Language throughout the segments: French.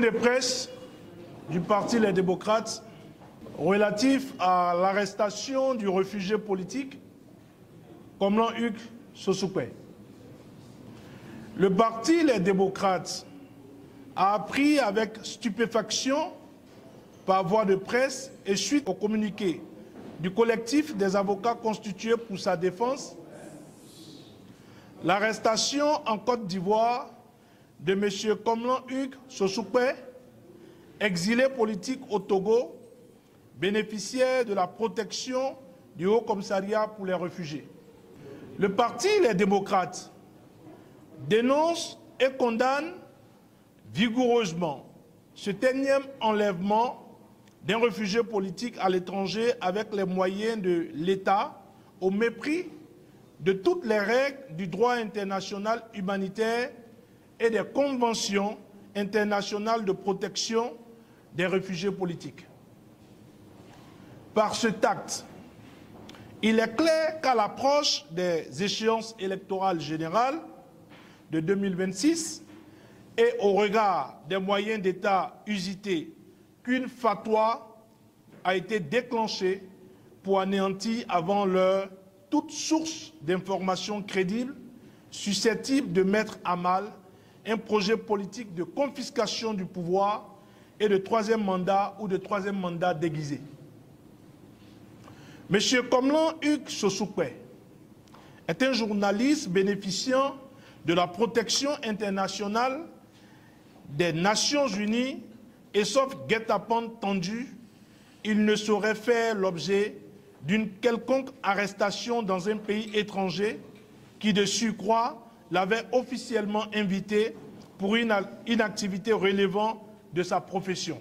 de presse du Parti Les Démocrates relatif à l'arrestation du réfugié politique Komlan Hugues Sosukwe. Le Parti Les Démocrates a appris avec stupéfaction par voie de presse et suite au communiqué du collectif des avocats constitués pour sa défense l'arrestation en Côte d'Ivoire de M. Komlan Hugues Sosukwe, exilé politique au Togo, bénéficiaire de la protection du Haut Commissariat pour les réfugiés. Le Parti Les Démocrates dénonce et condamne vigoureusement ce énième enlèvement d'un réfugié politique à l'étranger avec les moyens de l'État au mépris de toutes les règles du droit international humanitaire et des conventions internationales de protection des réfugiés politiques. Par cet acte, il est clair qu'à l'approche des échéances électorales générales de 2026 et au regard des moyens d'État usités, qu'une fatwa a été déclenchée pour anéantir avant l'heure toute source d'informations crédibles susceptible de mettre à mal un projet politique de confiscation du pouvoir et de troisième mandat ou de troisième mandat déguisé. M. Komlan Hugues Sosukwe est un journaliste bénéficiant de la protection internationale des Nations Unies et sauf guet-apens tendu, il ne saurait faire l'objet d'une quelconque arrestation dans un pays étranger qui, de surcroît, l'avait officiellement invité pour une activité relevant de sa profession.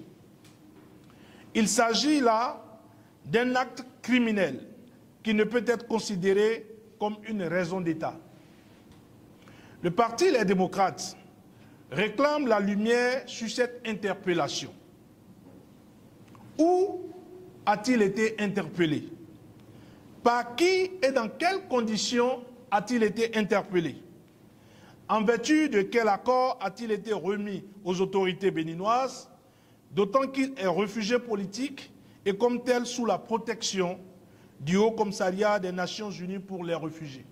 Il s'agit là d'un acte criminel qui ne peut être considéré comme une raison d'État. Le Parti Les Démocrates réclame la lumière sur cette interpellation. Où a-t-il été interpellé? Par qui et dans quelles conditions a-t-il été interpellé? En vertu de quel accord a-t-il été remis aux autorités béninoises, d'autant qu'il est réfugié politique et comme tel sous la protection du Haut Commissariat des Nations Unies pour les réfugiés?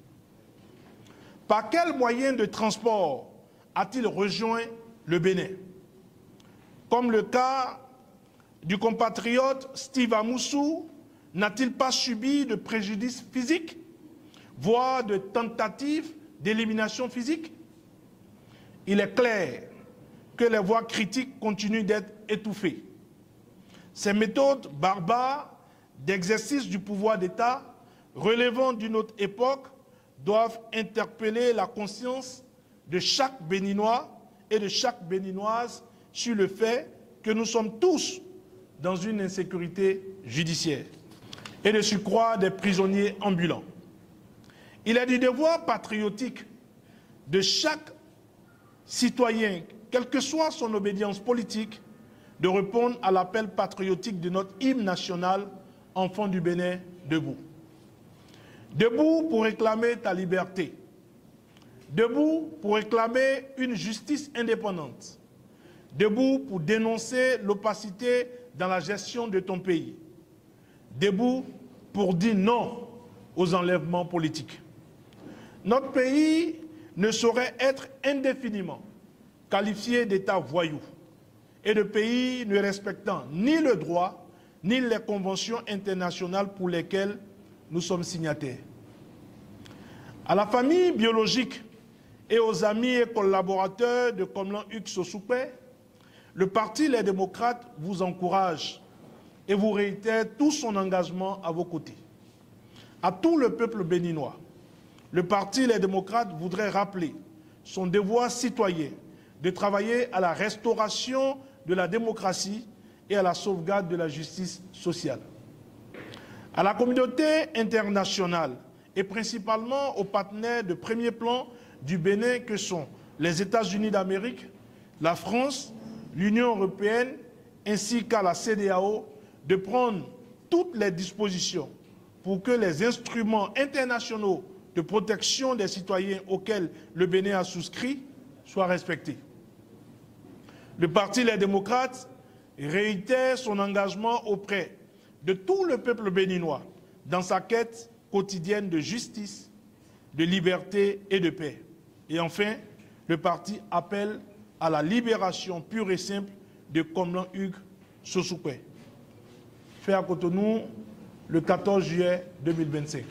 Par quel moyen de transport a-t-il rejoint le Bénin? Comme le cas du compatriote Steve Amoussou, n'a-t-il pas subi de préjudice physique, voire de tentatives d'élimination physique? Il est clair que les voix critiques continuent d'être étouffées. Ces méthodes barbares d'exercice du pouvoir d'État, relevant d'une autre époque, doivent interpeller la conscience de chaque Béninois et de chaque Béninoise sur le fait que nous sommes tous dans une insécurité judiciaire et de surcroît des prisonniers ambulants. Il est du devoir patriotique de chaque citoyen, quelle que soit son obédience politique, de répondre à l'appel patriotique de notre hymne national, Enfants du Bénin, debout. Debout pour réclamer ta liberté. Debout pour réclamer une justice indépendante. Debout pour dénoncer l'opacité dans la gestion de ton pays. Debout pour dire non aux enlèvements politiques. Notre pays ne saurait être indéfiniment qualifié d'État voyou et de pays ne respectant ni le droit ni les conventions internationales pour lesquelles nous sommes signataires. À la famille biologique et aux amis et collaborateurs de Komlan Hugues Sosukwe, le Parti Les Démocrates vous encourage et vous réitère tout son engagement à vos côtés. À tout le peuple béninois, le Parti Les Démocrates voudrait rappeler son devoir citoyen de travailler à la restauration de la démocratie et à la sauvegarde de la justice sociale. À la communauté internationale et principalement aux partenaires de premier plan du Bénin que sont les États-Unis d'Amérique, la France, l'Union européenne ainsi qu'à la CEDEAO de prendre toutes les dispositions pour que les instruments internationaux de protection des citoyens auxquels le Bénin a souscrit soient respectés. Le Parti Les Démocrates réitère son engagement auprès de tout le peuple béninois dans sa quête quotidienne de justice, de liberté et de paix. Et enfin, le parti appelle à la libération pure et simple de Komlan Hugues Sossoukwe, fait à Cotonou le 14 juillet 2025.